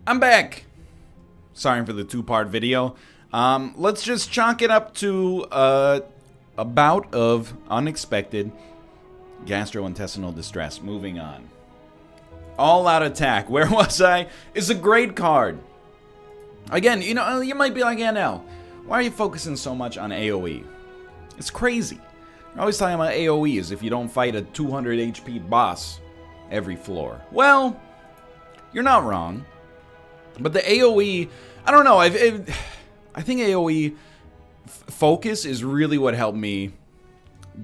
I'm back. Sorry for the two-part video. Let's just chalk it up to a bout of unexpected gastrointestinal distress. Moving on. All-out attack. Where was I? Is a great card. Again, you might be like, NL, why are you focusing so much on AoE? It's crazy. You're always talking about AoE as if you don't fight a 200 HP boss every floor. Well, you're not wrong. But the AoE, I don't know, I think AoE focus is really what helped me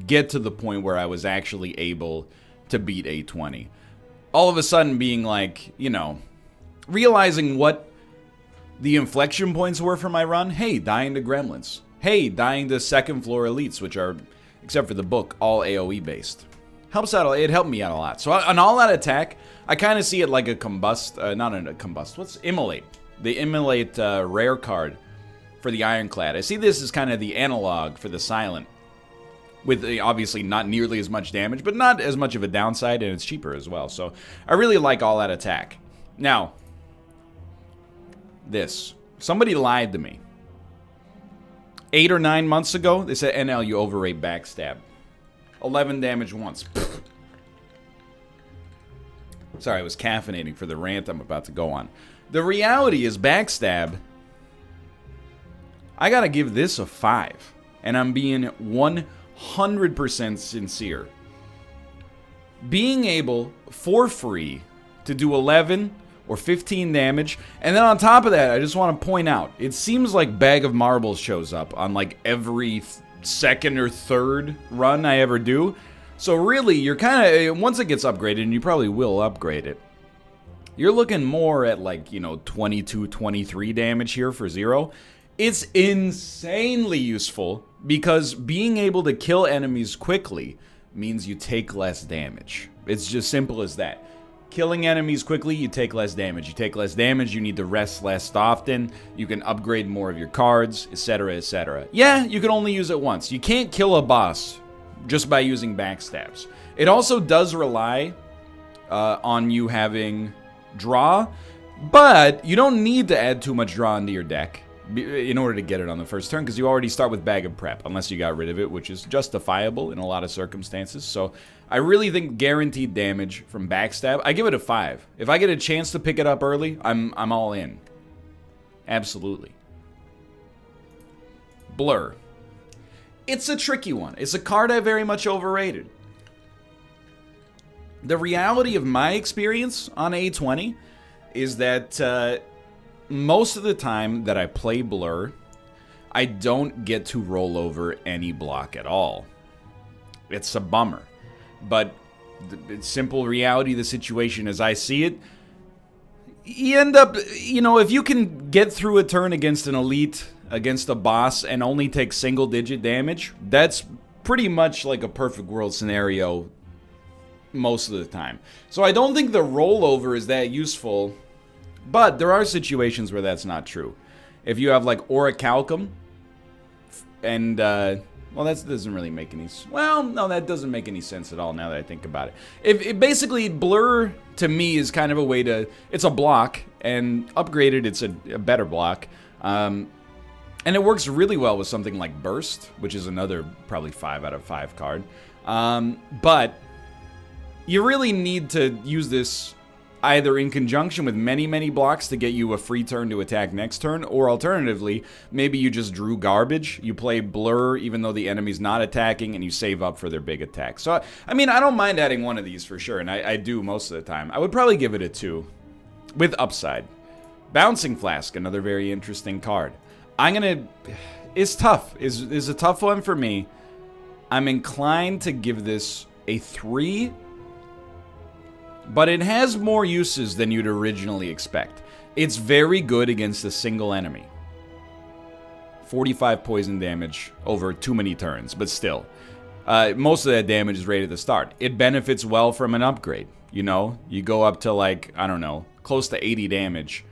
get to the point where I was actually able to beat 820. All of a sudden being like, realizing what the inflection points were for my run. Hey, dying to gremlins. Hey, dying to second floor elites, which are, except for the book, all AoE based. It helped me out a lot. So an all-out attack, I kind of see it like a Immolate. The Immolate rare card for the Ironclad. I see this as kind of the analog for the Silent. With obviously not nearly as much damage, but not as much of a downside, and it's cheaper as well. So I really like all-out attack. Now, this. Somebody lied to me. 8 or 9 months ago, they said, NL, you overrate backstab. 11 damage once. Sorry, I was caffeinating for the rant I'm about to go on. The reality is backstab, I gotta give this a 5. And I'm being 100% sincere. Being able, for free, to do 11 or 15 damage, and then on top of that, I just want to point out, it seems like Bag of Marbles shows up on like every second or third run I ever do. So really, you're kind of, once it gets upgraded, and you probably will upgrade it, you're looking more at like, 22, 23 damage here for 0. It's insanely useful because being able to kill enemies quickly means you take less damage. It's just simple as that. Killing enemies quickly, you take less damage. You take less damage, you need to rest less often. You can upgrade more of your cards, etc., etc. Yeah, you can only use it once. You can't kill a boss just by using backstabs. It also does rely on you having draw, but you don't need to add too much draw into your deck in order to get it on the first turn, because you already start with Bag of Prep, unless you got rid of it, which is justifiable in a lot of circumstances. So I really think guaranteed damage from backstab, I give it a 5. If I get a chance to pick it up early, I'm all in. Absolutely. Blur. It's a tricky one. It's a card I very much overrated. The reality of my experience on A20 is that most of the time that I play Blur, I don't get to roll over any block at all. It's a bummer. But the simple reality of the situation as I see it, you end up, if you can get through a turn against an elite, against a boss, and only take single-digit damage, that's pretty much like a perfect world scenario most of the time. So I don't think the rollover is that useful. But there are situations where that's not true. If you have like Orichalcum, and well, that doesn't really make any. Well, no, that doesn't make any sense at all. Now that I think about it, if basically Blur to me is kind of a way to. It's a block, and upgraded, it's a better block, and it works really well with something like Burst, which is another probably 5 out of 5 card. But you really need to use this either in conjunction with many blocks to get you a free turn to attack next turn, or alternatively, maybe you just drew garbage, you play Blur even though the enemy's not attacking, and you save up for their big attack. So, I mean, I don't mind adding one of these for sure, and I do most of the time. I would probably give it a 2, with upside. Bouncing Flask, another very interesting card. It's tough. It's a tough one for me. I'm inclined to give this a 3, but it has more uses than you'd originally expect. It's very good against a single enemy. 45 poison damage over too many turns, but still. Most of that damage is right at the start. It benefits well from an upgrade. You go up to like, I don't know, close to 80 damage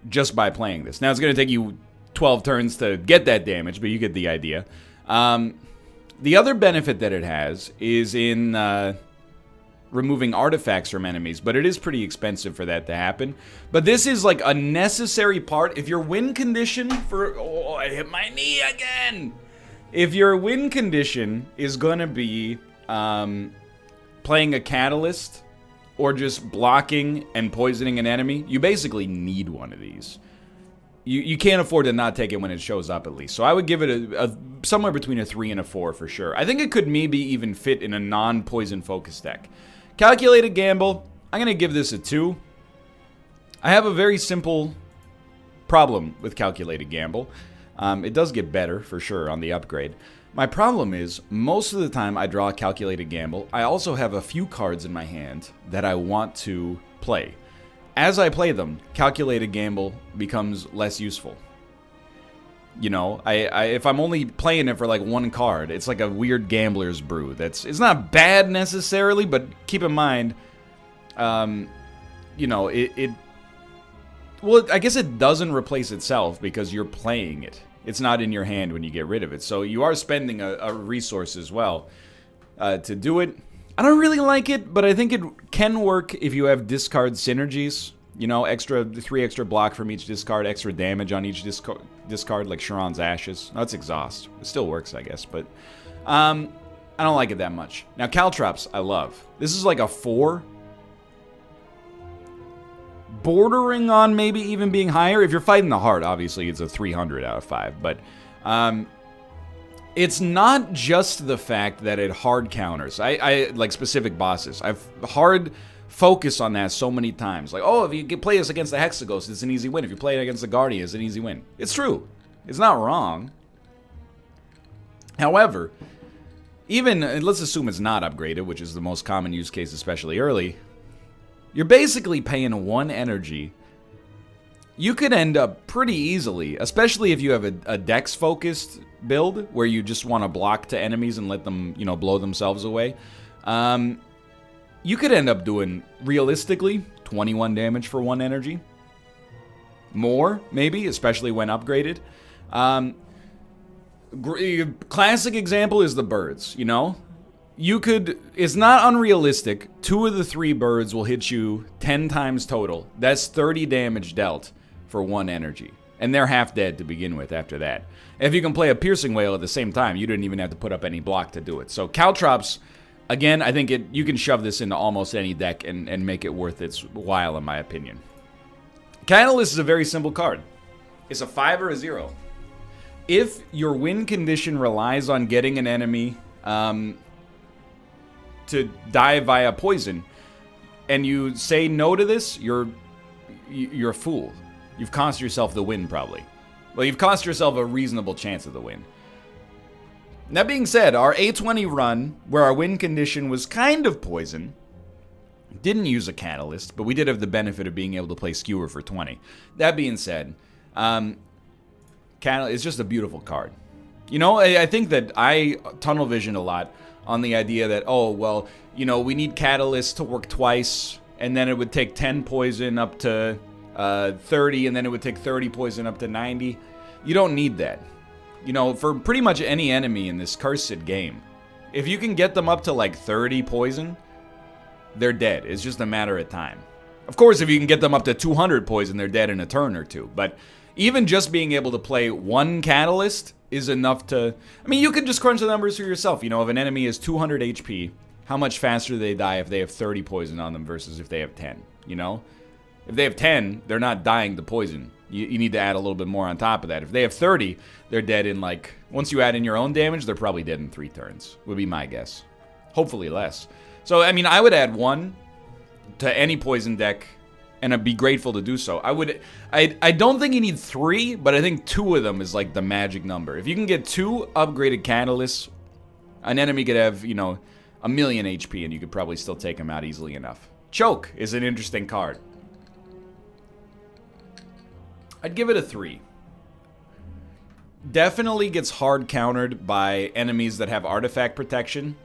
just by playing this. Now it's going to take you 12 turns to get that damage, but you get the idea. The other benefit that it has is in removing artifacts from enemies, but it is pretty expensive for that to happen. But this is like a necessary part. If your win condition for... Oh, I hit my knee again! If your win condition is going to be playing a catalyst or just blocking and poisoning an enemy, you basically need one of these. You can't afford to not take it when it shows up, at least. So I would give it a somewhere between a 3 and a 4 for sure. I think it could maybe even fit in a non-poison focus deck. Calculated Gamble, I'm going to give this a 2. I have a very simple problem with Calculated Gamble. It does get better, for sure, on the upgrade. My problem is, most of the time I draw a Calculated Gamble, I also have a few cards in my hand that I want to play. As I play them, Calculated Gamble becomes less useful. You know, if I'm only playing it for like one card, it's like a weird gambler's brew. It's not bad necessarily, but keep in mind, you know, well, I guess it doesn't replace itself because you're playing it. It's not in your hand when you get rid of it. So you are spending a resource as well to do it. I don't really like it, but I think it can work if you have discard synergies. You know, 3 extra block from each discard, extra damage on each discard, like Sharon's Ashes. No, that's Exhaust. It still works, I guess, but I don't like it that much. Now, Caltrops, I love. This is like a 4. Bordering on maybe even being higher. If you're fighting the heart, obviously, it's a 300 out of 5, but... it's not just the fact that it hard counters. I like specific bosses. I've hard focused on that so many times. Like, oh, if you can play this against the Hexaghost, it's an easy win. If you play it against the Guardian, it's an easy win. It's true. It's not wrong. However, even, let's assume it's not upgraded, which is the most common use case, especially early, you're basically paying 1 energy. You could end up pretty easily, especially if you have a dex-focused build where you just want to block to enemies and let them, you know, blow themselves away. You could end up doing, realistically, 21 damage for 1 energy. More, maybe, especially when upgraded. Classic example is the birds, you know? You could, it's not unrealistic, 2 of the 3 birds will hit you 10 times total. That's 30 damage dealt for 1 energy. And they're half dead to begin with after that. If you can play a Piercing Whale at the same time, you didn't even have to put up any block to do it. So Caltrops, again, I think you can shove this into almost any deck and make it worth its while, in my opinion. Catalyst is a very simple card. It's a 5 or a 0. If your win condition relies on getting an enemy to die via poison, and you say no to this, you're a fool. You've cost yourself the win, probably. Well, you've cost yourself a reasonable chance of the win. That being said, our A20 run, where our win condition was kind of poison, didn't use a catalyst, but we did have the benefit of being able to play Skewer for 20. That being said, it's just a beautiful card. You know, I think that I tunnel vision a lot on the idea that, oh, well, you know, we need catalysts to work twice, and then it would take 10 poison up to 30, and then it would take 30 poison up to 90. You don't need that. You know, for pretty much any enemy in this cursed game, if you can get them up to like 30 poison, they're dead. It's just a matter of time. Of course, if you can get them up to 200 poison, they're dead in a turn or 2. But even just being able to play 1 catalyst is enough to... I mean, you can just crunch the numbers for yourself. You know, if an enemy is 200 HP, how much faster do they die if they have 30 poison on them versus if they have 10, you know? If they have 10, they're not dying to poison. You need to add a little bit more on top of that. If they have 30, they're dead in like... Once you add in your own damage, they're probably dead in 3 turns, would be my guess. Hopefully less. So, I mean, I would add 1 to any poison deck, and I'd be grateful to do so. I don't think you need 3, but I think 2 of them is like the magic number. If you can get 2 upgraded catalysts, an enemy could have, you know, 1,000,000 HP, and you could probably still take them out easily enough. Choke is an interesting card. I'd give it a 3. Definitely gets hard countered by enemies that have artifact protection.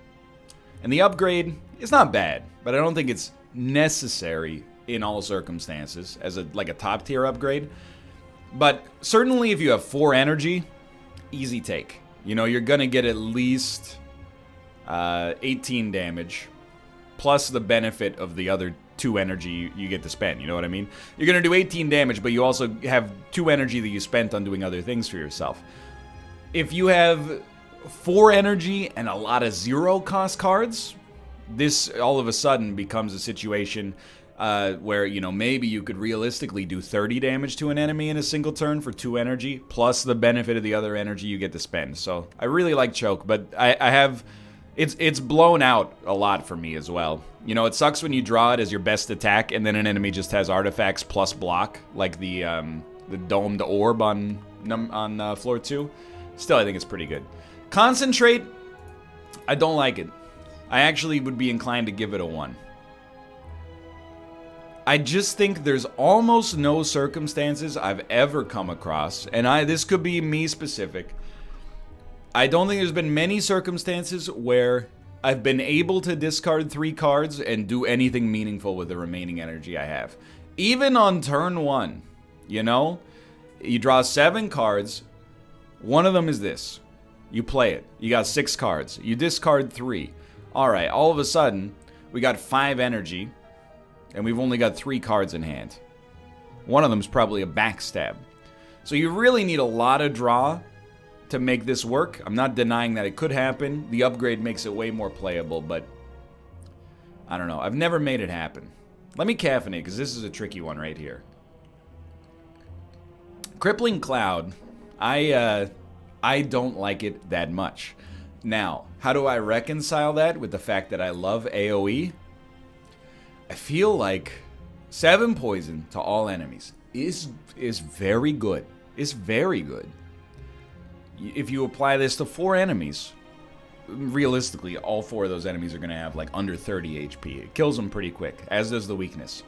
And the upgrade is not bad, but I don't think it's necessary in all circumstances as a top tier upgrade. But certainly if you have 4 energy, easy take. You know, you're gonna get at least 18 damage plus the benefit of the other 2 energy you get to spend. You know what I mean? You're going to do 18 damage, but you also have 2 energy that you spent on doing other things for yourself. If you have 4 energy and a lot of 0-cost cards, this all of a sudden becomes a situation where, you know, maybe you could realistically do 30 damage to an enemy in a single turn for 2 energy, plus the benefit of the other energy you get to spend. So I really like Choke, but I have... It's blown out a lot for me as well. You know, it sucks when you draw it as your best attack, and then an enemy just has artifacts plus block, like the domed orb on floor 2. Still, I think it's pretty good. Concentrate, I don't like it. I actually would be inclined to give it a 1. I just think there's almost no circumstances I've ever come across, and this could be me specific. I don't think there's been many circumstances where I've been able to discard 3 cards and do anything meaningful with the remaining energy I have. Even on turn 1, you know? You draw 7 cards. One of them is this. You play it. You got 6 cards. You discard 3. Alright, all of a sudden, we got 5 energy, and we've only got 3 cards in hand. One of them's probably a backstab. So you really need a lot of draw to make this work. I'm not denying that it could happen. The upgrade makes it way more playable, but I don't know. I've never made it happen. Let me caffeinate, because this is a tricky one right here. Crippling Cloud, I don't like it that much. Now, how do I reconcile that with the fact that I love AoE? I feel like 7 poison to all enemies is very good. It's very good. If you apply this to 4 enemies, realistically, all 4 of those enemies are going to have like under 30 HP. It kills them pretty quick, as does the weakness.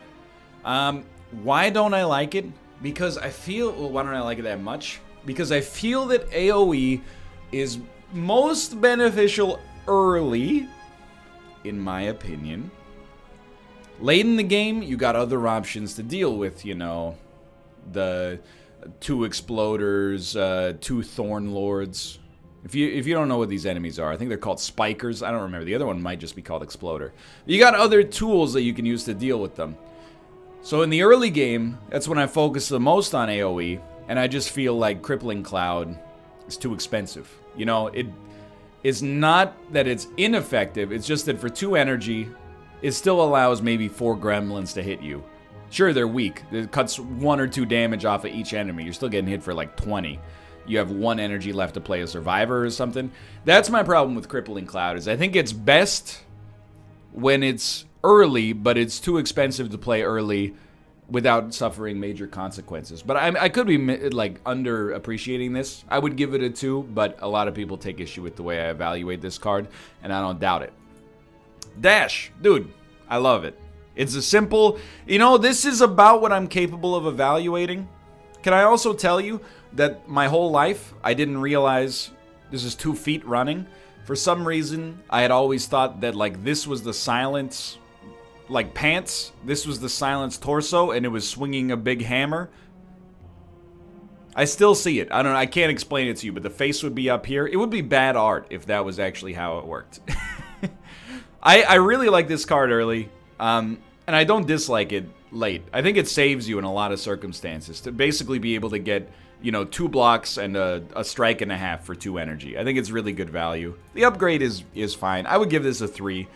Why don't I like it? Because I feel... Well, why don't I like it that much? Because I feel that AoE is most beneficial early, in my opinion. Late in the game, you got other options to deal with, you know, the 2 exploders, 2 thorn lords. If you don't know what these enemies are, I think they're called spikers. I don't remember. The other one might just be called exploder. You got other tools that you can use to deal with them. So in the early game, that's when I focus the most on AoE, and I just feel like Crippling Cloud is too expensive. You know, it's not that it's ineffective, it's just that for 2 energy, it still allows maybe 4 gremlins to hit you. Sure, they're weak. It cuts 1 or 2 damage off of each enemy. You're still getting hit for like 20. You have 1 energy left to play a survivor or something. That's my problem with Crippling Cloud, is I think it's best when it's early, but it's too expensive to play early without suffering major consequences. But I could be like underappreciating this. I would give it a 2, but a lot of people take issue with the way I evaluate this card, and I don't doubt it. Dash, dude, I love it. It's a simple, you know, this is about what I'm capable of evaluating. Can I also tell you that my whole life, I didn't realize this is 2 feet running. For some reason, I had always thought that, like, this was the silence, like, pants. This was the silence torso, and it was swinging a big hammer. I still see it. I don't know, I can't explain it to you, but the face would be up here. It would be bad art if that was actually how it worked. I really like this card early, and I don't dislike it late. I think it saves you in a lot of circumstances to basically be able to get, you know, 2 blocks and a strike and a half for 2 energy. I think it's really good value. The upgrade is fine. I would give this a 3.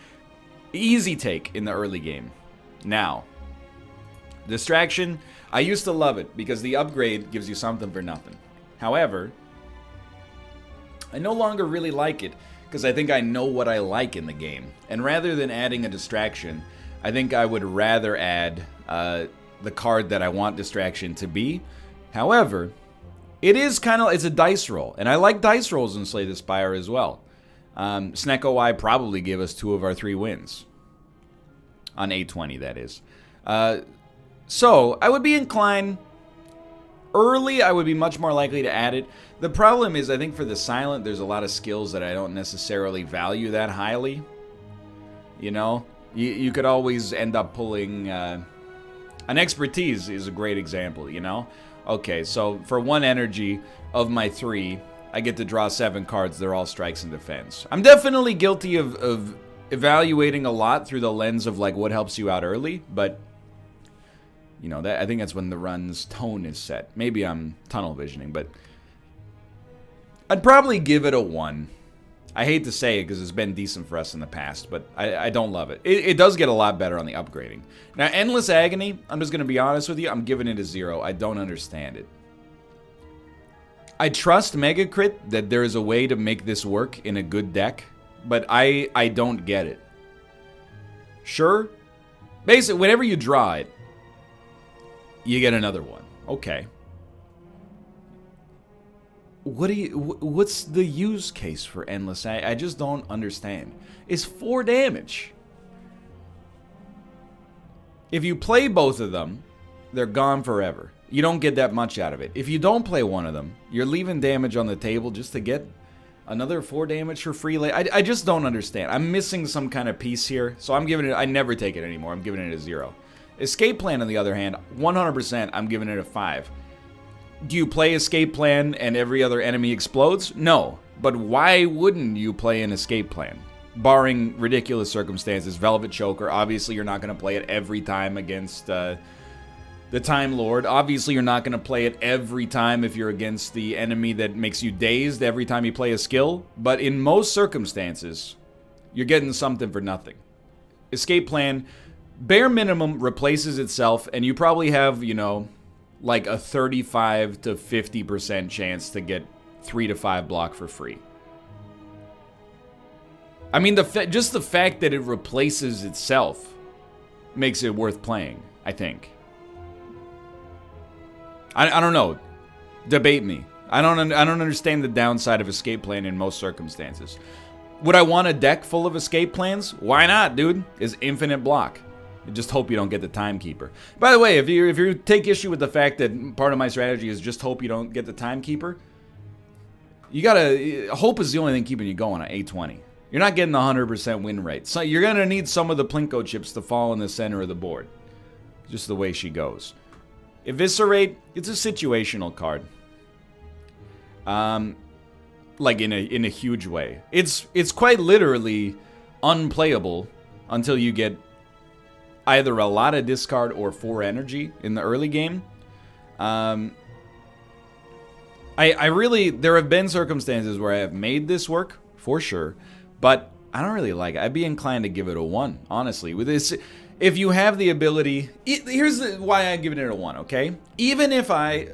Easy take in the early game. Now, distraction, I used to love it because the upgrade gives you something for nothing. However, I no longer really like it because I think I know what I like in the game. And rather than adding a distraction, I think I would rather add the card that I want distraction to be. However, it is kind of, it's a dice roll. And I like dice rolls in Slay the Spire as well. Snecko I probably give us 2 of our 3 wins. On A20, that is. So, I would be inclined... Early, I would be much more likely to add it. The problem is, I think for the silent, there's a lot of skills that I don't necessarily value that highly. You know? You could always end up pulling... an expertise is a great example, you know? Okay, so for 1 energy of my 3, I get to draw 7 cards. They're all strikes and defense. I'm definitely guilty of evaluating a lot through the lens of like what helps you out early, but you know, that I think that's when the run's tone is set. Maybe I'm tunnel visioning, but I'd probably give it a 1. I hate to say it because it's been decent for us in the past, but I don't love it. It does get a lot better on the upgrading. Now, Endless Agony, I'm just going to be honest with you, I'm giving it a 0. I don't understand it. I trust Mega Crit that there is a way to make this work in a good deck, but I don't get it. Sure, basically, whenever you draw it, you get another one. Okay. What's the use case for Endless? I just don't understand. It's 4 damage. If you play both of them, they're gone forever. You don't get that much out of it. If you don't play one of them, you're leaving damage on the table just to get another 4 damage for free. I just don't understand. I'm missing some kind of piece here, so I'm giving it. I never take it anymore. I'm giving it a 0. Escape Plan, on the other hand, 100%. I'm giving it a 5. Do you play Escape Plan and every other enemy explodes? No. But why wouldn't you play an Escape Plan? Barring ridiculous circumstances. Velvet Choker, obviously you're not going to play it every time against the Time Lord. Obviously you're not going to play it every time if you're against the enemy that makes you dazed every time you play a skill. But in most circumstances, you're getting something for nothing. Escape Plan, bare minimum, replaces itself, and you probably have, you know, like a 35 to 50% chance to get 3 to 5 block for free. I mean, just the fact that it replaces itself makes it worth playing, I think. I don't know. Debate me. I don't understand the downside of Escape Plan in most circumstances. Would I want a deck full of Escape Plans? Why not, dude? It's infinite block. I just hope you don't get the Timekeeper. By the way, if you take issue with the fact that part of my strategy is just hope you don't get the Timekeeper, you gotta... Hope is the only thing keeping you going on A20. You're not getting the 100% win rate. So you're gonna need some of the Plinko chips to fall in the center of the board. Just the way she goes. Eviscerate, it's a situational card. Like in a huge way. It's quite literally unplayable until you get either a lot of discard or 4 energy in the early game. I really, there have been circumstances where I have made this work, for sure, but I don't really like it. I'd be inclined to give it a 1, honestly. With this, if you have the ability, here's why I'm giving it a 1, okay? Even if I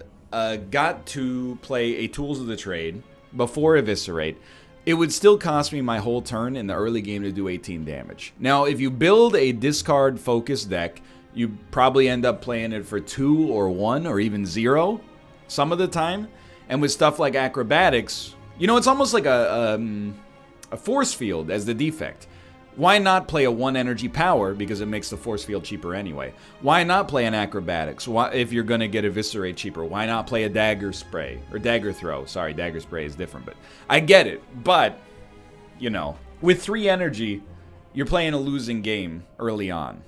got to play a Tools of the Trade before Eviscerate, it would still cost me my whole turn in the early game to do 18 damage. Now, if you build a discard-focused deck, you probably end up playing it for 2 or 1 or even 0 some of the time. And with stuff like Acrobatics, you know, it's almost like a force field as the defect. Why not play a 1 energy power, because it makes the force field cheaper anyway? Why not play an Acrobatics? If you're going to get Eviscerate cheaper, why not play a Dagger Spray? Or Dagger Throw. Sorry, Dagger Spray is different, but I get it. But, you know, with 3 energy, you're playing a losing game early on.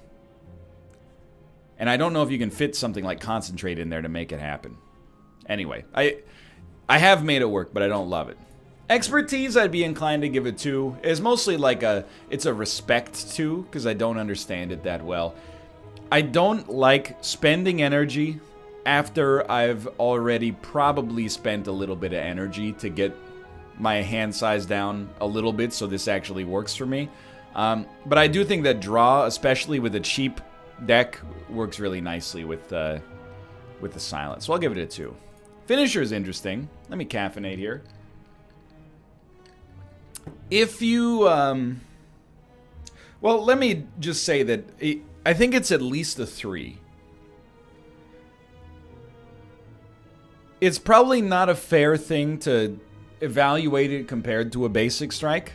And I don't know if you can fit something like Concentrate in there to make it happen. Anyway, I have made it work, but I don't love it. Expertise, I'd be inclined to give it 2. It's mostly like it's a respect 2, because I don't understand it that well. I don't like spending energy after I've already probably spent a little bit of energy to get my hand size down a little bit, so this actually works for me. But I do think that draw, especially with a cheap deck, works really nicely with the silence. So I'll give it a 2. Finisher is interesting. Let me caffeinate here. If you, well, let me just say that I think it's at least a 3. It's probably not a fair thing to evaluate it compared to a Basic Strike,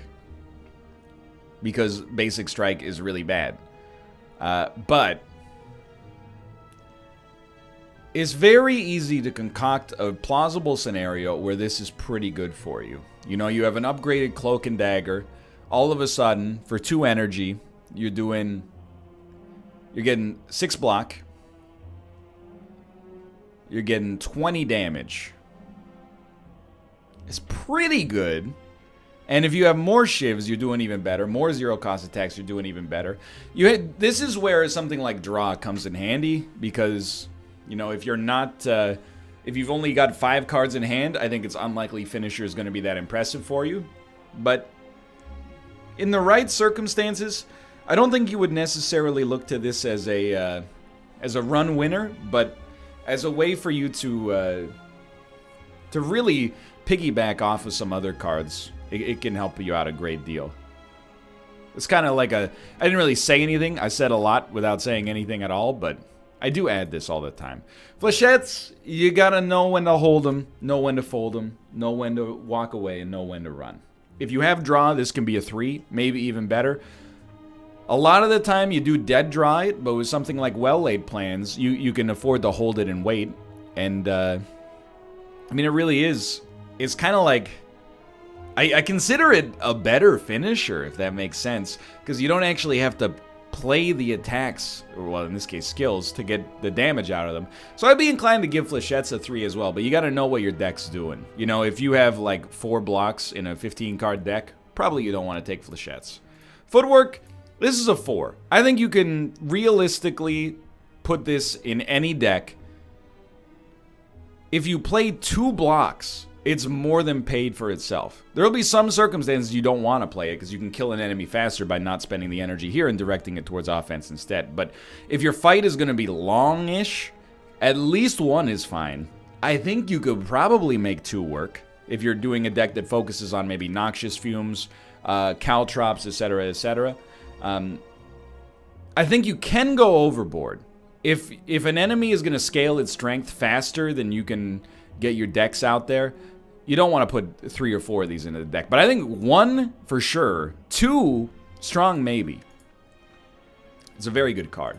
because Basic Strike is really bad. But it's very easy to concoct a plausible scenario where this is pretty good for you. You know, you have an upgraded Cloak and Dagger. All of a sudden, for 2 energy, you're getting 6 block. You're getting 20 damage. It's pretty good. And if you have more shivs, you're doing even better. More zero-cost attacks, you're doing even better. This is where something like draw comes in handy, because, you know, if you're not... if you've only got 5 cards in hand, I think it's unlikely Finisher is going to be that impressive for you. But in the right circumstances, I don't think you would necessarily look to this as a run winner, but as a way for you to really piggyback off of some other cards. It can help you out a great deal. It's kind of like I didn't really say anything. I said a lot without saying anything at all, but I do add this all the time. Flechettes, you gotta know when to hold them, know when to fold them, know when to walk away, and know when to run. If you have draw, this can be a 3, maybe even better. A lot of the time, you do dead draw it, but with something like well-laid plans, you can afford to hold it and wait. And, I mean, it really is. It's kind of like... I consider it a better finisher, if that makes sense, because you don't actually have to play the attacks, or well, in this case, skills, to get the damage out of them. So I'd be inclined to give Flechettes a 3 as well, but you got to know what your deck's doing. You know, if you have like 4 blocks in a 15-card deck, probably you don't want to take Flechettes. Footwork, this is a 4. I think you can realistically put this in any deck. If you play 2 blocks, it's more than paid for itself. There will be some circumstances you don't want to play it because you can kill an enemy faster by not spending the energy here and directing it towards offense instead. But if your fight is going to be long-ish, at least 1 is fine. I think you could probably make 2 work if you're doing a deck that focuses on maybe Noxious Fumes, Caltrops, etc., etc. I think you can go overboard. If an enemy is going to scale its strength faster than you can get your decks out there, you don't want to put 3 or 4 of these into the deck. But I think 1 for sure, 2 strong maybe. It's a very good card.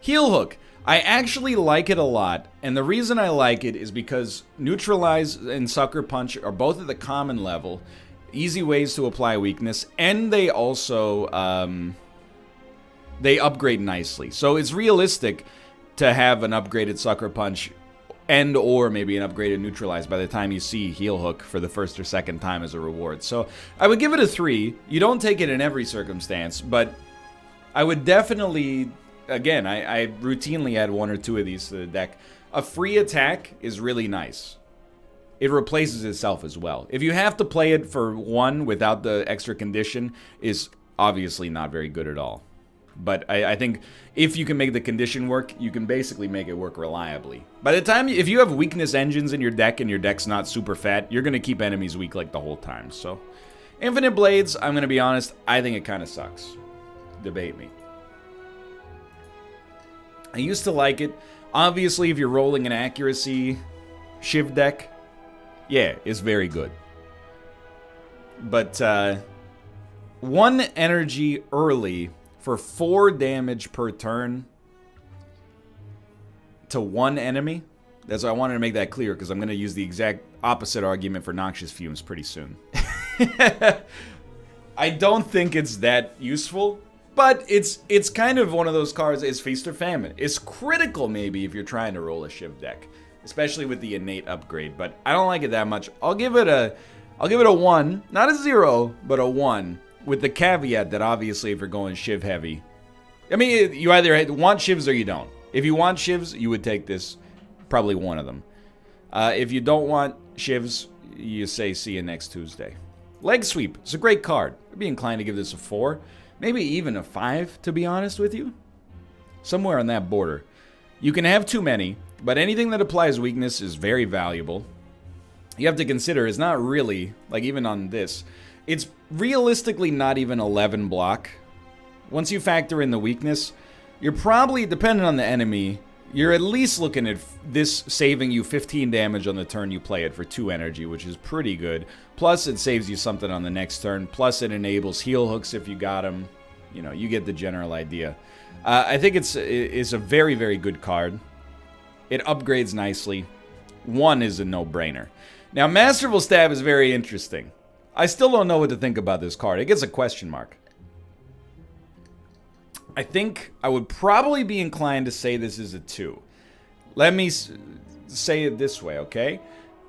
Heel Hook. I actually like it a lot, and the reason I like it is because Neutralize and Sucker Punch are both at the common level, easy ways to apply weakness, and they also they upgrade nicely. So it's realistic to have an upgraded Sucker Punch and or maybe an upgraded Neutralize by the time you see Heel Hook for the first or second time as a reward. So I would give it a 3. You don't take it in every circumstance, but I would definitely, again, I routinely add 1 or 2 of these to the deck. A free attack is really nice. It replaces itself as well. If you have to play it for 1 without the extra condition, is obviously not very good at all. But I think if you can make the condition work, you can basically make it work reliably. By the time, if you have weakness engines in your deck and your deck's not super fat, you're going to keep enemies weak like the whole time. So, Infinite Blades, I'm going to be honest, I think it kind of sucks. Debate me. I used to like it. Obviously, if you're rolling an accuracy Shiv deck, yeah, it's very good. But 1 energy early for 4 damage per turn to 1 enemy. That's why I wanted to make that clear, because I'm going to use the exact opposite argument for Noxious Fumes pretty soon. I don't think it's that useful, but it's kind of one of those cards. It's Feast or Famine. It's critical maybe if you're trying to roll a Shiv deck, especially with the innate upgrade, but I don't like it that much. I'll give it a 1, not a 0, but a 1. With the caveat that obviously if you're going Shiv heavy, I mean, you either want Shivs or you don't. If you want Shivs, you would take this, probably 1 of them. If you don't want Shivs, you say see you next Tuesday. Leg Sweep, it's a great card. I'd be inclined to give this a 4, maybe even a 5, to be honest with you. Somewhere on that border. You can have too many, but anything that applies weakness is very valuable. You have to consider it's not really, like even on this, it's realistically not even 11 block. Once you factor in the weakness, you're probably, depending on the enemy, you're at least looking at this saving you 15 damage on the turn you play it for 2 energy, which is pretty good. Plus, it saves you something on the next turn. Plus, it enables Heel Hooks if you got them. You know, you get the general idea. I think it's a very, very good card. It upgrades nicely. 1 is a no-brainer. Now, Masterful Stab is very interesting. I still don't know what to think about this card. It gets a question mark. I think I would probably be inclined to say this is a 2. Let me say it this way, okay?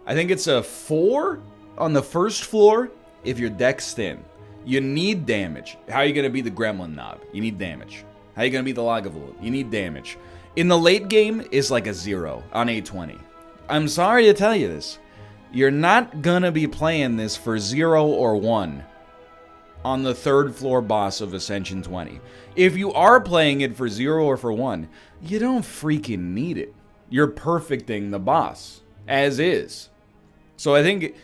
I think it's a 4 on the first floor, if your deck's thin. You need damage. How are you going to be the Gremlin Knob? You need damage. How are you going to be the Lagavulin? You need damage. In the late game, is like a 0 on A20. I'm sorry to tell you this. You're not going to be playing this for 0 or 1 on the 3rd floor boss of Ascension 20. If you are playing it for 0 or for 1, you don't freaking need it. You're perfecting the boss, as is. So I think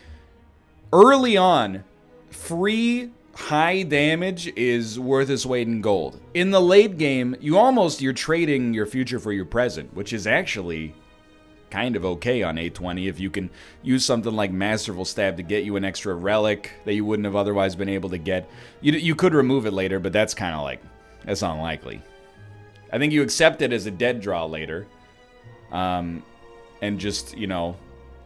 early on, free high damage is worth its weight in gold. In the late game, you're trading your future for your present, which is actually kind of okay on A20 if you can use something like Masterful Stab to get you an extra relic that you wouldn't have otherwise been able to get. You could remove it later, but that's kind of like, that's unlikely. I think you accept it as a dead draw later, and just,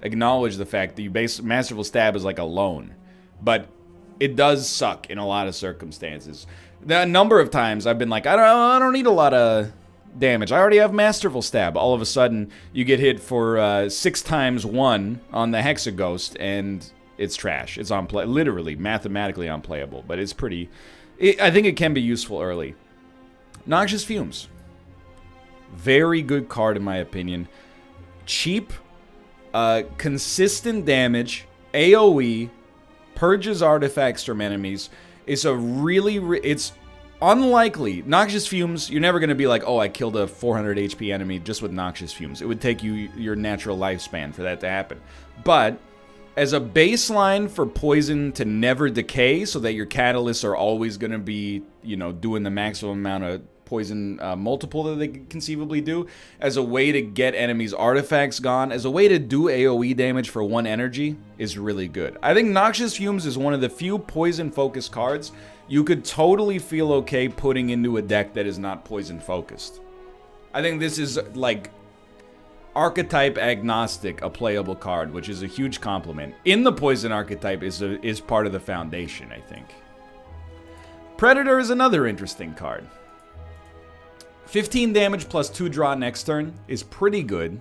acknowledge the fact that Masterful Stab is like a loan, but it does suck in a lot of circumstances. A number of times I've been like, I don't need a lot of damage. I already have Masterful Stab. All of a sudden, you get hit for 6 times 1 on the Hexaghost, and it's trash. It's literally, mathematically unplayable, but it's pretty... I think it can be useful early. Noxious Fumes. Very good card, in my opinion. Cheap, consistent damage, AoE, purges artifacts from enemies. It's a it's unlikely. Noxious Fumes, you're never going to be like, oh, I killed a 400 HP enemy just with Noxious Fumes. It would take you your natural lifespan for that to happen. But as a baseline for poison to never decay so that your catalysts are always going to be, doing the maximum amount of poison multiple that they could conceivably do, as a way to get enemies' artifacts gone, as a way to do AoE damage for 1 energy, is really good. I think Noxious Fumes is one of the few poison-focused cards you could totally feel okay putting into a deck that is not poison-focused. I think this is, like, archetype agnostic, a playable card, which is a huge compliment. In the poison archetype is part of the foundation, I think. Predator is another interesting card. 15 damage plus 2 draw next turn is pretty good.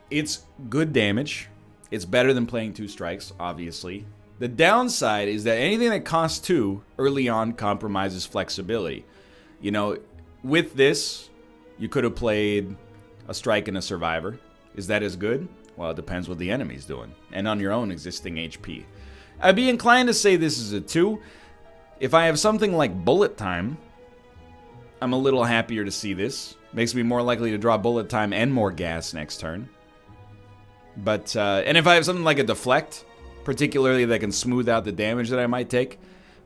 It's good damage. It's better than playing 2 strikes, obviously. The downside is that anything that costs 2 early on compromises flexibility. With this, you could have played a strike and a survivor. Is that as good? Well, it depends what the enemy's doing, and on your own existing HP. I'd be inclined to say this is a 2. If I have something like Bullet Time, I'm a little happier to see this. Makes me more likely to draw Bullet Time and more gas next turn. But, and if I have something like a Deflect, particularly that can smooth out the damage that I might take,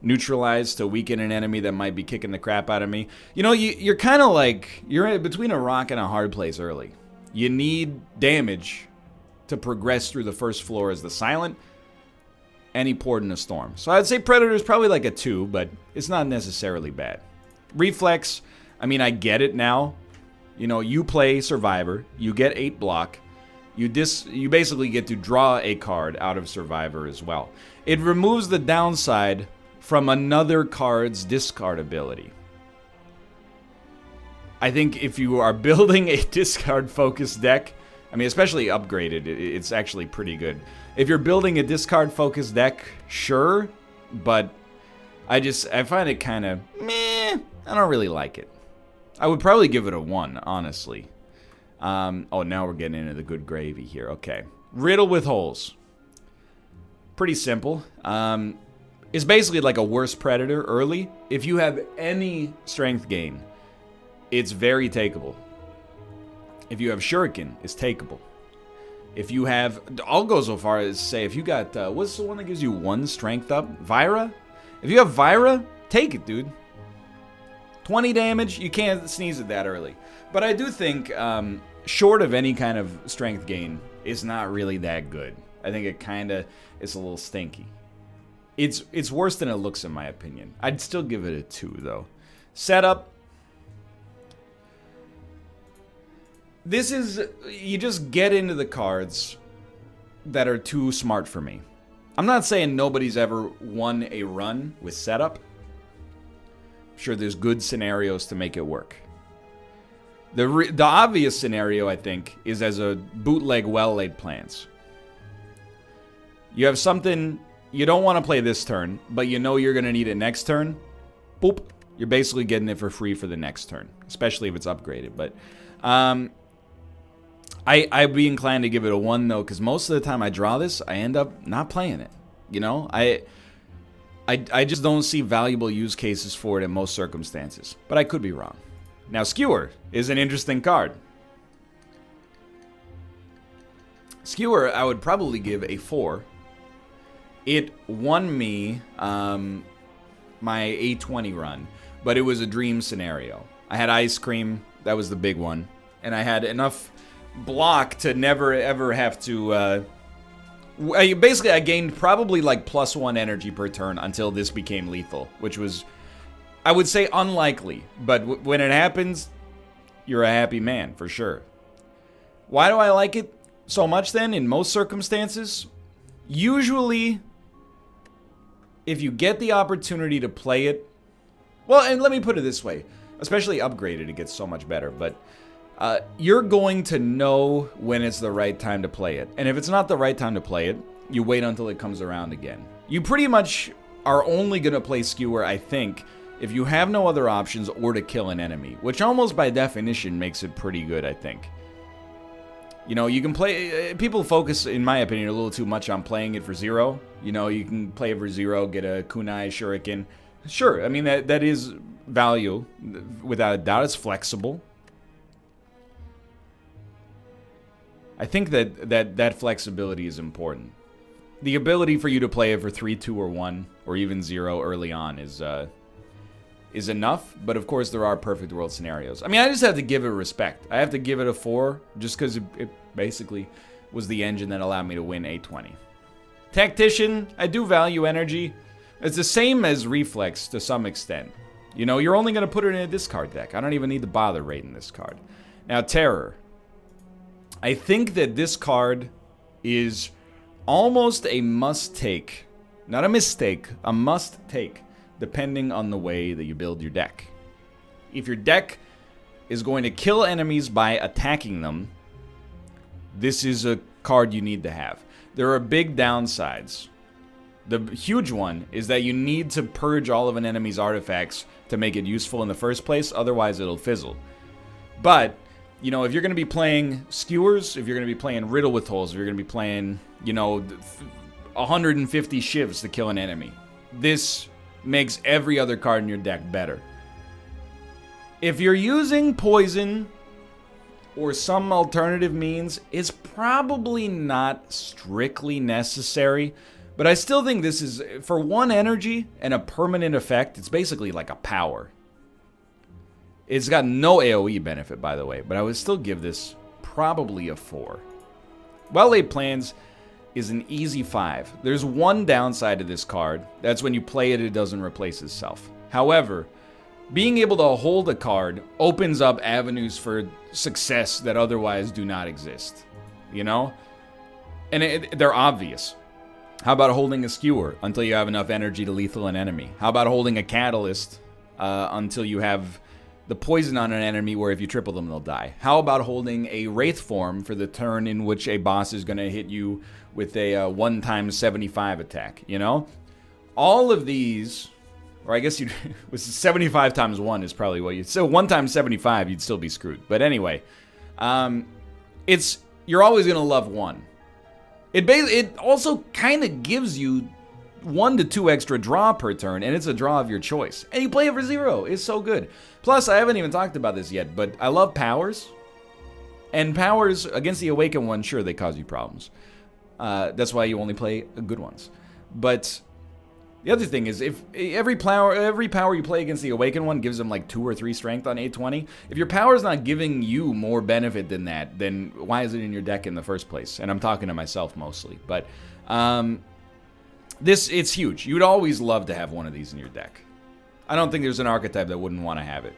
Neutralize to weaken an enemy that might be kicking the crap out of me. You're kind of like, you're between a rock and a hard place early. You need damage to progress through the first floor as the Silent, and he poured in a storm. So I'd say Predator is probably like a 2, but it's not necessarily bad. Reflex, I mean, I get it now. You play Survivor, you get 8 block, you basically get to draw a card out of Survivor as well. It removes the downside from another card's discard ability. I think if you are building a discard-focused deck, I mean, especially upgraded, it's actually pretty good. If you're building a discard-focused deck, sure, but I find it kind of meh. I don't really like it. I would probably give it a 1, honestly. Oh, now we're getting into the good gravy here. Okay. Riddle with Holes. Pretty simple. It's basically like a worse Predator early. If you have any strength gain, it's very takeable. If you have Shuriken, it's takeable. If you have... I'll go so far as to say, if you got... what's the one that gives you 1 strength up? Vira? If you have Vira, take it, dude. 20 damage, you can't sneeze at that early. But I do think, short of any kind of strength gain, it's not really that good. I think it kind of is a little stinky. It's worse than it looks, in my opinion. I'd still give it a 2, though. Setup. This is... You just get into the cards that are too smart for me. I'm not saying nobody's ever won a run with setup. Sure, there's good scenarios to make it work. The obvious scenario, I think, is as a bootleg well-laid plans. You have something you don't want to play this turn, but you know you're going to need it next turn, boop, you're basically getting it for free for the next turn, especially if it's upgraded. But I'd be inclined to give it a 1, though, because most of the time I draw this, I end up not playing it. You know, I just don't see valuable use cases for it in most circumstances, but I could be wrong. Now, Skewer is an interesting card. Skewer, I would probably give a 4. It won me my A20 run, but it was a dream scenario. I had Ice Cream, that was the big one, and I had enough block to never ever have to... basically, I gained probably like +1 energy per turn until this became lethal, which was, I would say, unlikely. But when it happens, you're a happy man, for sure. Why do I like it so much then, in most circumstances? Usually, if you get the opportunity to play it... Well, and let me put it this way. Especially upgraded, it gets so much better. But you're going to know when it's the right time to play it. And if it's not the right time to play it, you wait until it comes around again. You pretty much are only going to play Skewer, I think, if you have no other options or to kill an enemy. Which almost by definition makes it pretty good, I think. You know, you can play... People focus, in my opinion, a little too much on playing it for 0. You know, you can play it for 0, get a kunai, shuriken. Sure, I mean, that is value, without a doubt. It's flexible. I think that flexibility is important. The ability for you to play it for 3, 2, or 1, or even 0 early on is enough, but of course there are perfect world scenarios. I mean, I just have to give it respect. I have to give it a 4, just because it basically was the engine that allowed me to win A20. Tactician, I do value energy. It's the same as Reflex to some extent. You know, you're only going to put it in a discard deck. I don't even need to bother rating this card. Now, Terror. I think that this card is almost a must-take. Not a mistake, a must-take, depending on the way that you build your deck. If your deck is going to kill enemies by attacking them, this is a card you need to have. There are big downsides. The huge one is that you need to purge all of an enemy's artifacts to make it useful in the first place, otherwise it'll fizzle. But, you know, if you're going to be playing Skewers, if you're going to be playing Riddle with Holes, if you're going to be playing, you know, 150 shivs to kill an enemy, this makes every other card in your deck better. If you're using poison or some alternative means, it's probably not strictly necessary, but I still think this is, for 1 energy and a permanent effect, it's basically like a power. It's got no AoE benefit, by the way, but I would still give this probably a 4. Well-Laid Plans is an easy 5. There's one downside to this card. That's when you play it, it doesn't replace itself. However, being able to hold a card opens up avenues for success that otherwise do not exist. You know? And they're obvious. How about holding a Skewer until you have enough energy to lethal an enemy? How about holding a Catalyst until you have the poison on an enemy where if you triple them, they'll die? How about holding a Wraith form for the turn in which a boss is going to hit you with a 1x75 attack, you know? All of these, or I guess you was 75 times 1 is probably what you'd... So 1x75, you'd still be screwed. But anyway, you're always going to love 1. It also kind of gives you 1 to 2 extra draw per turn, and it's a draw of your choice. And you play it for 0. It's so good. Plus, I haven't even talked about this yet, but I love powers. And powers, against the Awakened one, sure, they cause you problems. That's why you only play good ones. But the other thing is, if every power you play against the Awakened one gives them like 2 or 3 strength on 820, if your power's not giving you more benefit than that, then why is it in your deck in the first place? And I'm talking to myself mostly. But it's huge. You'd always love to have one of these in your deck. I don't think there's an archetype that wouldn't want to have it.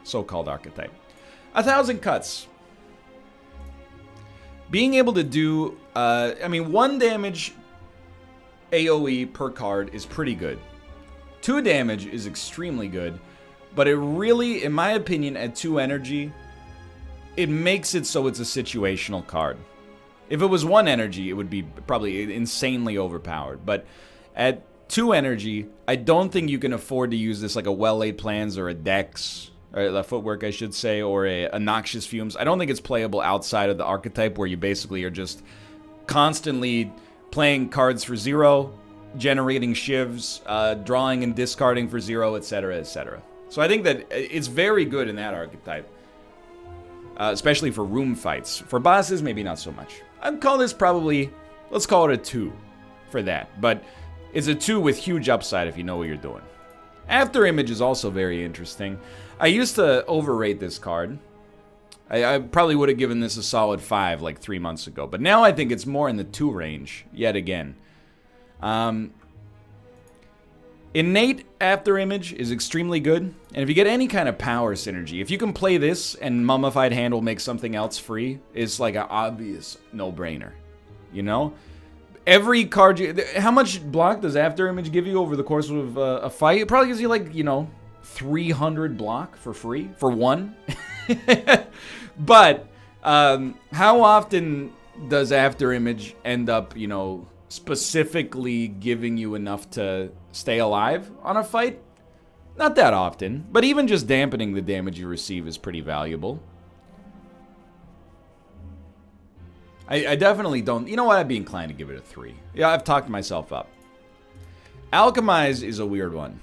So-called archetype. 1,000 Cuts. Being able to do, 1 damage AoE per card is pretty good. 2 damage is extremely good, but it really, in my opinion, at 2 energy, it makes it so it's a situational card. If it was 1 energy, it would be probably insanely overpowered. But at 2 energy, I don't think you can afford to use this like a Well-Laid Plans or a Dex, or a Footwork, I should say, or a Noxious Fumes. I don't think it's playable outside of the archetype where you basically are just constantly playing cards for 0, generating shivs, drawing and discarding for 0, etc., etc. So I think that it's very good in that archetype, especially for room fights. For bosses, maybe not so much. I'd call this probably, let's call it a 2 for that. But it's a 2 with huge upside if you know what you're doing. After Image is also very interesting. I used to overrate this card. I probably would have given this a solid 5 like 3 months ago. But now I think it's more in the 2 range, yet again. Innate After Image is extremely good. And if you get any kind of power synergy, if you can play this and Mummified Hand will make something else free, it's like an obvious no-brainer. You know? Every card how much block does After Image give you over the course of a fight? It probably gives you like, 300 block for free for 1. But how often does After Image end up, specifically giving you enough to stay alive on a fight? Not that often, but even just dampening the damage you receive is pretty valuable. I definitely don't... You know what? I'd be inclined to give it a 3. Yeah, I've talked myself up. Alchemize is a weird one.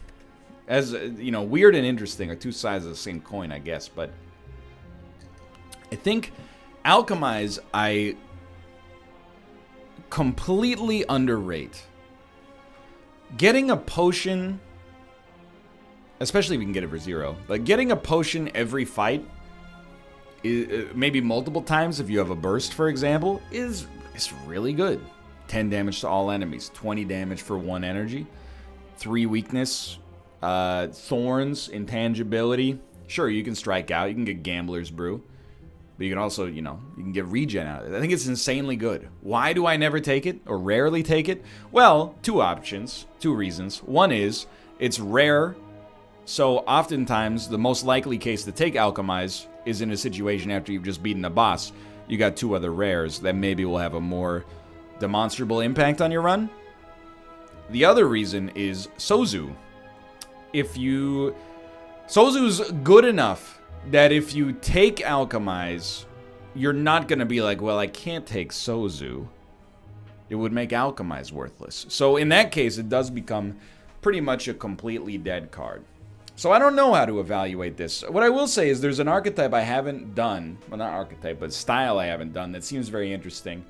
As, weird and interesting are two sides of the same coin, I guess, but... I think Alchemize, I completely underrate. Getting a potion, especially if you can get it for 0, but getting a potion every fight, maybe multiple times if you have a burst, for example, is really good. 10 damage to all enemies, 20 damage for 1 energy, 3 weakness, thorns, intangibility. Sure, you can strike out, you can get Gambler's Brew, but you can also, you can get regen out of it. I think it's insanely good. Why do I never take it, or rarely take it? Well, 2 options, 2 reasons. One is, it's rare, so oftentimes the most likely case to take Alchemize is in a situation after you've just beaten a boss. You got 2 other rares that maybe will have a more demonstrable impact on your run. The other reason is Sozu. Sozu's good enough that if you take Alchemize, you're not going to be like, well, I can't take Sozu. It would make Alchemize worthless. So in that case, it does become pretty much a completely dead card. So I don't know how to evaluate this. What I will say is there's an archetype I haven't done. Well, not archetype, but style I haven't done that seems very interesting.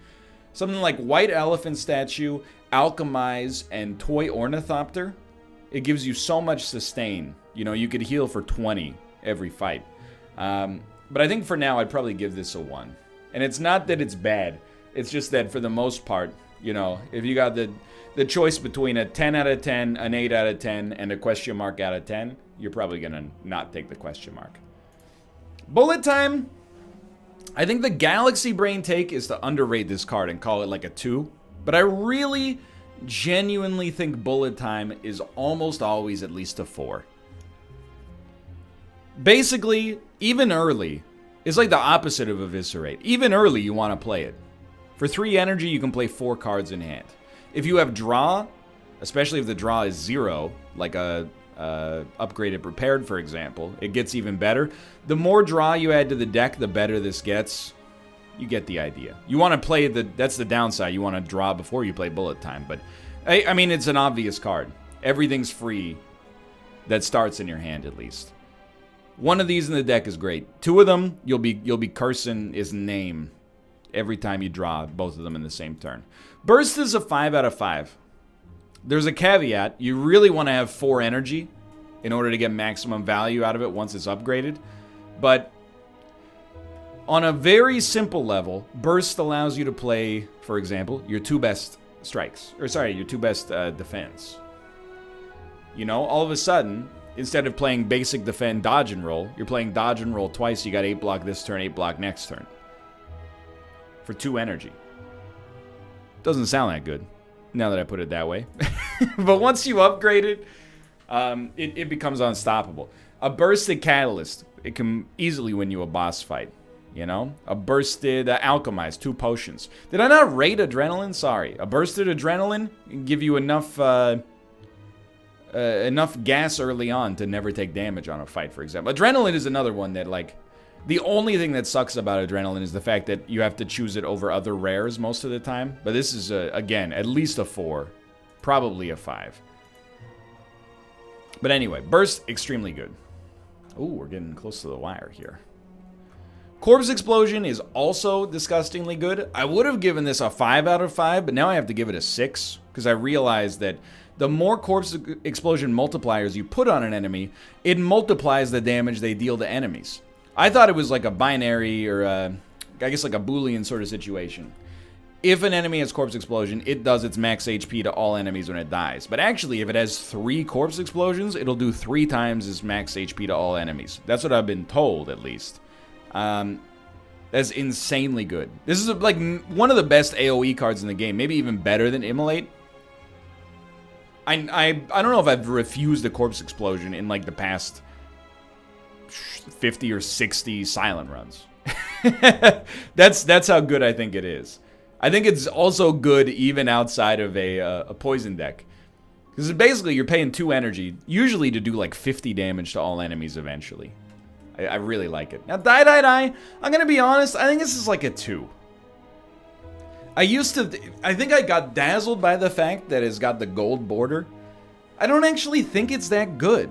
Something like White Elephant Statue, Alchemize, and Toy Ornithopter. It gives you so much sustain. You could heal for 20 every fight. But I think for now, I'd probably give this a 1. And it's not that it's bad. It's just that for the most part, if you got the choice between a 10 out of 10, an 8 out of 10, and a question mark out of 10, you're probably going to not take the question mark. Bullet Time. I think the Galaxy Brain take is to underrate this card and call it like a 2. But I really genuinely think Bullet Time is almost always at least a 4. Basically, even early, it's like the opposite of Eviscerate. Even early, you want to play it. For 3 energy, you can play 4 cards in hand. If you have draw, especially if the draw is 0, like a upgraded Prepared, for example, it gets even better. The more draw you add to the deck, the better this gets. You get the idea. You want to play that's the downside. You want to draw before you play Bullet Time. But, I mean, it's an obvious card. Everything's free that starts in your hand, at least. 1 of these in the deck is great. 2 of them, you'll be cursing his name every time you draw both of them in the same turn. Burst is a 5 out of 5. There's a caveat. You really want to have 4 energy in order to get maximum value out of it once it's upgraded. But on a very simple level, Burst allows you to play, for example, your 2 best strikes. Or sorry, your 2 best defense. All of a sudden, instead of playing basic defend, dodge and roll, you're playing dodge and roll twice. You got 8 block this turn, 8 block next turn. For 2 energy. Doesn't sound that good, now that I put it that way. But once you upgrade it, it becomes unstoppable. A Bursted Catalyst, it can easily win you a boss fight. You know, a bursted Alchemize, 2 potions. Did I not rate adrenaline? Sorry. A bursted adrenaline can give you enough enough gas early on to never take damage on a fight, for example. Adrenaline is another one that, like, the only thing that sucks about adrenaline is the fact that you have to choose it over other rares most of the time. But this is, again, at least a 4. Probably a 5. But anyway, burst, extremely good. Ooh, we're getting close to the wire here. Corpse Explosion is also disgustingly good. I would have given this a 5 out of 5, but now I have to give it a 6, because I realized that the more Corpse Explosion multipliers you put on an enemy, it multiplies the damage they deal to enemies. I thought it was like a binary, or I guess like a Boolean sort of situation. If an enemy has Corpse Explosion, it does its max HP to all enemies when it dies. But actually, if it has 3 Corpse Explosions, it'll do 3 times its max HP to all enemies. That's what I've been told, at least. That's insanely good. This is like one of the best AoE cards in the game, maybe even better than Immolate. I don't know if I've refused a Corpse Explosion in like the past 50 or 60 silent runs. That's how good I think it is. I think it's also good even outside of a poison deck. Because basically you're paying 2 energy, usually to do like 50 damage to all enemies eventually. I really like it. Now, Die. I'm going to be honest, I think this is like a 2. I think I got dazzled by the fact that it's got the gold border. I don't actually think it's that good.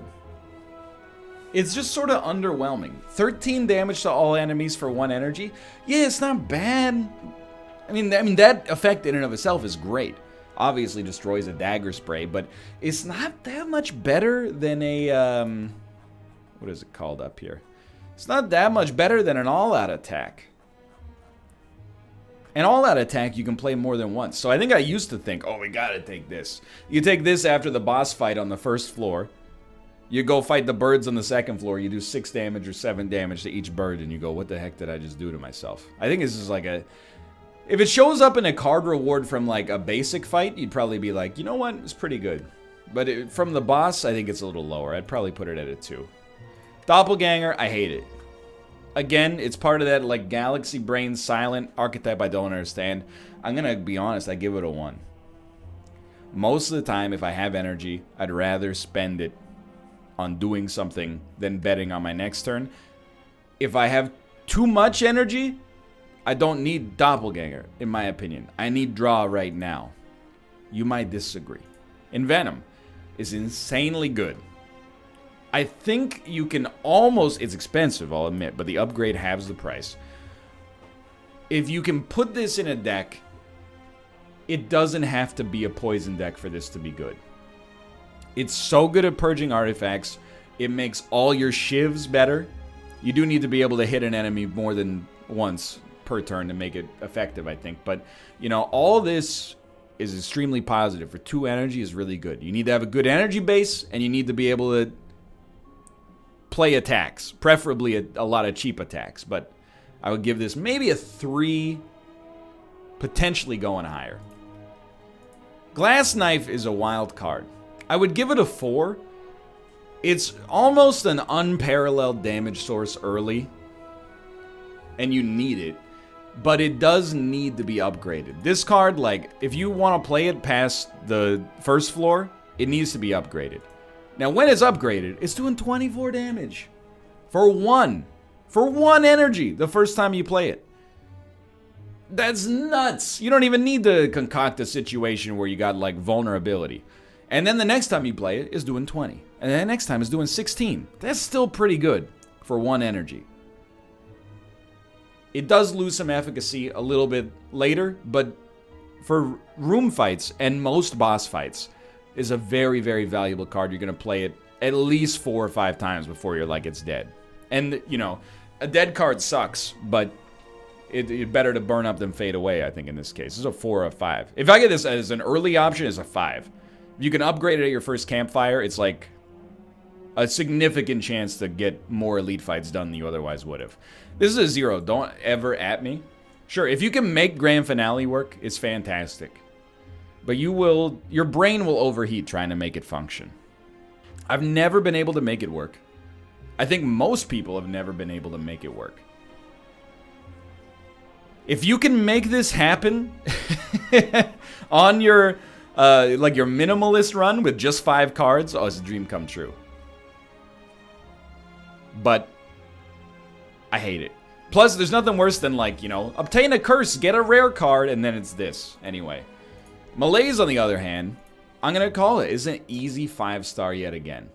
It's just sort of underwhelming. 13 damage to all enemies for 1 energy. Yeah, it's not bad. I mean that effect in and of itself is great. Obviously destroys a dagger spray, but it's not that much better than a what is it called up here? It's not that much better than an all-out attack. An all-out attack you can play more than once. So I think I used to think, oh, we gotta take this. You take this after the boss fight on the first floor. You go fight the birds on the second floor. You do 6 damage or 7 damage to each bird, and you go, what the heck did I just do to myself? I think this is like a... If it shows up in a card reward from like a basic fight, you'd probably be like, you know what, it's pretty good. But from the boss, I think it's a little lower. I'd probably put it at a 2. Doppelganger, I hate it. Again, it's part of that like galaxy brain silent archetype I don't understand. I'm gonna be honest, I give it a 1. Most of the time, if I have energy, I'd rather spend it on doing something than betting on my next turn. If I have too much energy, I don't need Doppelganger, in my opinion. I need draw right now. You might disagree. Envenom is insanely good. I think you can almost... It's expensive, I'll admit, but the upgrade halves the price. If you can put this in a deck, it doesn't have to be a poison deck for this to be good. It's so good at purging artifacts. It makes all your shivs better. You do need to be able to hit an enemy more than once per turn to make it effective, I think. But, you know, all this is extremely positive. For 2 energy is really good. You need to have a good energy base, and you need to be able to play attacks. Preferably a lot of cheap attacks. But I would give this maybe a 3, potentially going higher. Glass Knife is a wild card. I would give it a 4. It's almost an unparalleled damage source early, and you need it, but it does need to be upgraded. This card, like, if you want to play it past the first floor, it needs to be upgraded. Now, when it's upgraded, it's doing 24 damage for 1 energy the first time you play it. That's nuts. You don't even need to concoct a situation where you got, like, vulnerability. And then the next time you play it is doing 20. And then the next time is doing 16. That's still pretty good for 1 energy. It does lose some efficacy a little bit later, but for room fights and most boss fights is a very, very valuable card. You're going to play it at least 4 or 5 times before you're like, it's dead. And, you know, a dead card sucks, but it's better to burn up than fade away, I think, in this case. This is a 4 or a 5. If I get this as an early option, it's a 5. If you can upgrade it at your first campfire, it's like a significant chance to get more elite fights done than you otherwise would have. This is a 0. Don't ever at me. Sure, if you can make Grand Finale work, it's fantastic. But your brain will overheat trying to make it function. I've never been able to make it work. I think most people have never been able to make it work. If you can make this happen on your like your minimalist run with just 5 cards, oh, it's a dream come true. But I hate it. Plus, there's nothing worse than, like, you know, obtain a curse, get a rare card, and then it's this. Anyway. Malaise, on the other hand, I'm going to call it, is an easy 5-star yet again.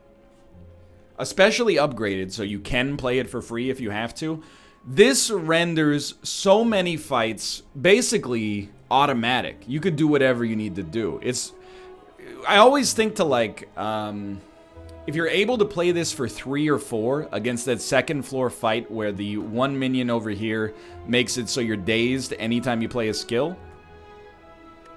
Especially upgraded, so you can play it for free if you have to. This renders so many fights basically automatic. You could do whatever you need to do. I always think to, like, if you're able to play this for 3 or 4 against that second floor fight where the 1 minion over here makes it so you're dazed anytime you play a skill,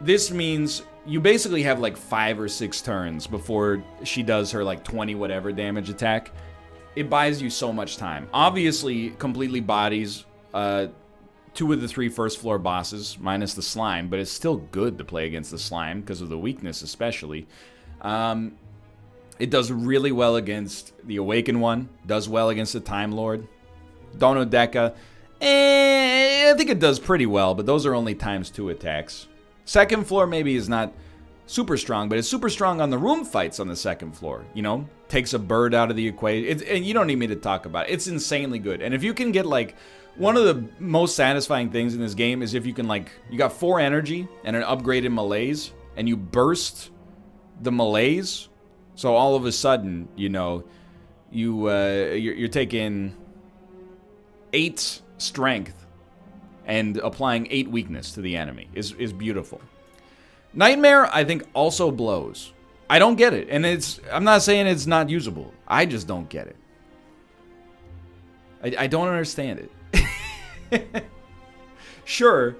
this means you basically have like 5 or 6 turns before she does her like 20 whatever damage attack. It buys you so much time. Obviously, completely bodies 2 of the 3 first floor bosses, minus the slime, but it's still good to play against the slime because of the weakness especially. It does really well against the Awakened one. Does well against the Time Lord. Donodeka. I think it does pretty well, but those are only ×2 attacks. Second floor maybe is not super strong, but it's super strong on the room fights on the second floor. You know? Takes a bird out of the equation. And you don't need me to talk about it. It's insanely good. And if you can get, like... One of the most satisfying things in this game is if you can, like... You got 4 energy and an upgraded malaise, and you burst the malaise... So all of a sudden, you know, you're taking 8 strength and applying 8 weakness to the enemy is beautiful. Nightmare, I think, also blows. I don't get it, and I'm not saying it's not usable. I just don't get it. I don't understand it. Sure.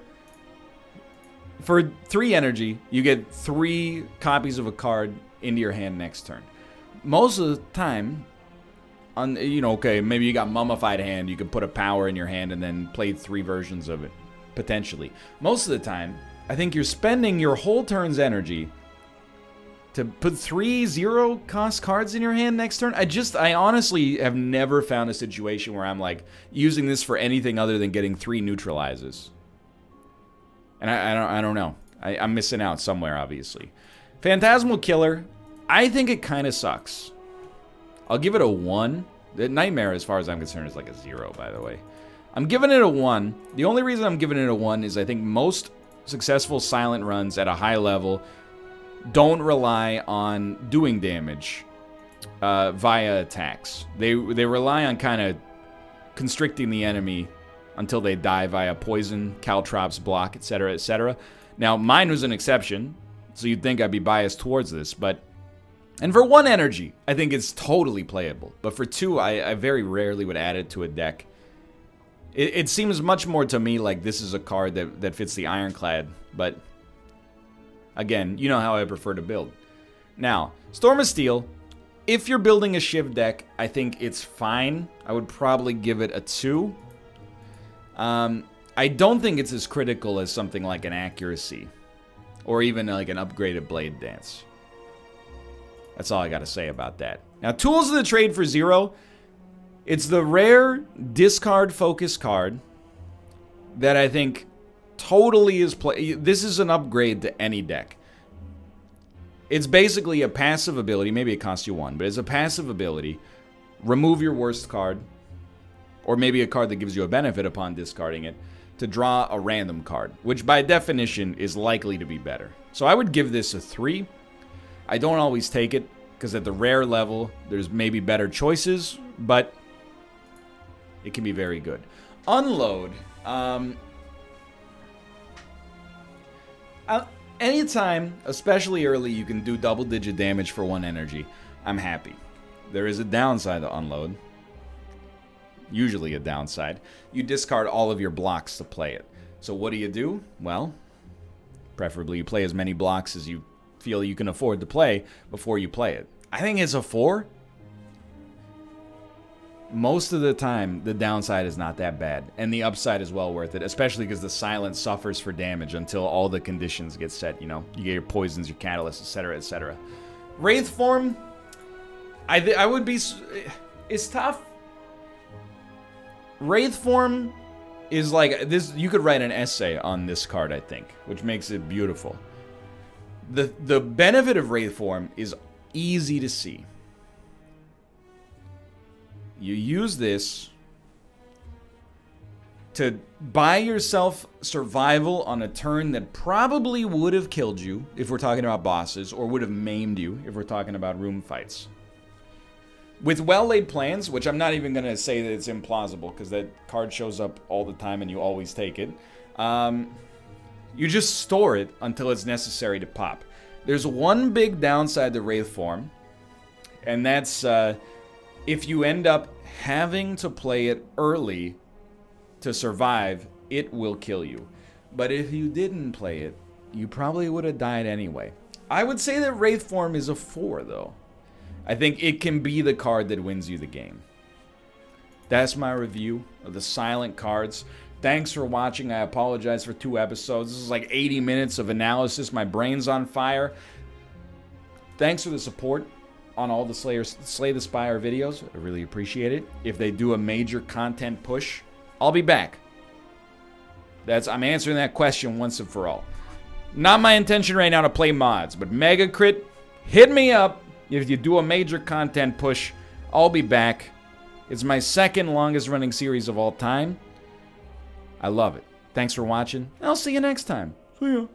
For 3 energy, you get 3 copies of a card into your hand next turn. Most of the time, you know, okay, maybe you got Mummified Hand, you can put a power in your hand and then play 3 versions of it, potentially. Most of the time, I think you're spending your whole turn's energy to put 3 0-cost cards in your hand next turn. I honestly have never found a situation where I'm, like, using this for anything other than getting 3 neutralizes. And I don't know. I'm missing out somewhere, obviously. Phantasmal Killer, I think it kind of sucks. I'll give it a 1. The Nightmare, as far as I'm concerned, is like a 0, by the way. I'm giving it a 1. The only reason I'm giving it a 1 is I think most successful silent runs at a high level don't rely on doing damage via attacks. They rely on kind of constricting the enemy until they die via poison, caltrops, block, etc., etc. Now, mine was an exception. So you'd think I'd be biased towards this, but... And for 1 energy, I think it's totally playable. But for 2, I very rarely would add it to a deck. It seems much more to me like this is a card that fits the Ironclad, but... Again, you know how I prefer to build. Now, Storm of Steel, if you're building a Shiv deck, I think it's fine. I would probably give it a 2. I don't think it's as critical as something like an Accuracy. Or even like an upgraded Blade Dance. That's all I gotta say about that. Now, Tools of the Trade for 0. It's the rare discard focus card that I think totally is this is an upgrade to any deck. It's basically a passive ability. Maybe it costs you 1, but it's a passive ability. Remove your worst card. Or maybe a card that gives you a benefit upon discarding it. To draw a random card, which by definition is likely to be better. So I would give this a 3. I don't always take it, because at the rare level, there's maybe better choices, but it can be very good. Unload. Anytime, especially early, you can do double-digit damage for 1 energy, I'm happy. There is a downside to Unload. Usually a downside. You discard all of your blocks to play it. So what do? Well, preferably you play as many blocks as you feel you can afford to play before you play it. I think it's a 4. Most of the time, the downside is not that bad, and the upside is well worth it, especially because the silence suffers for damage until all the conditions get set, you know? You get your poisons, your catalysts, etc., etc. Wraith form, I would be... It's tough. Wraith form is like this. You could write an essay on this card, I think, which makes it beautiful. The benefit of Wraith Form is easy to see. You use this to buy yourself survival on a turn that probably would have killed you if we're talking about bosses, or would have maimed you if we're talking about room fights. With well-laid plans, which I'm not even going to say that it's implausible, because that card shows up all the time and you always take it, you just store it until it's necessary to pop. There's one big downside to Wraith Form, and that's if you end up having to play it early to survive, it will kill you. But if you didn't play it, you probably would have died anyway. I would say that Wraith Form is a 4, though. I think it can be the card that wins you the game. That's my review of the silent cards. Thanks for watching. I apologize for 2 episodes. This is like 80 minutes of analysis. My brain's on fire. Thanks for the support on all the Slay the Spire videos. I really appreciate it. If they do a major content push, I'll be back. I'm answering that question once and for all. Not my intention right now to play mods, but Mega Crit, hit me up. If you do a major content push, I'll be back. It's my 2nd longest running series of all time. I love it. Thanks for watching. I'll see you next time. See ya.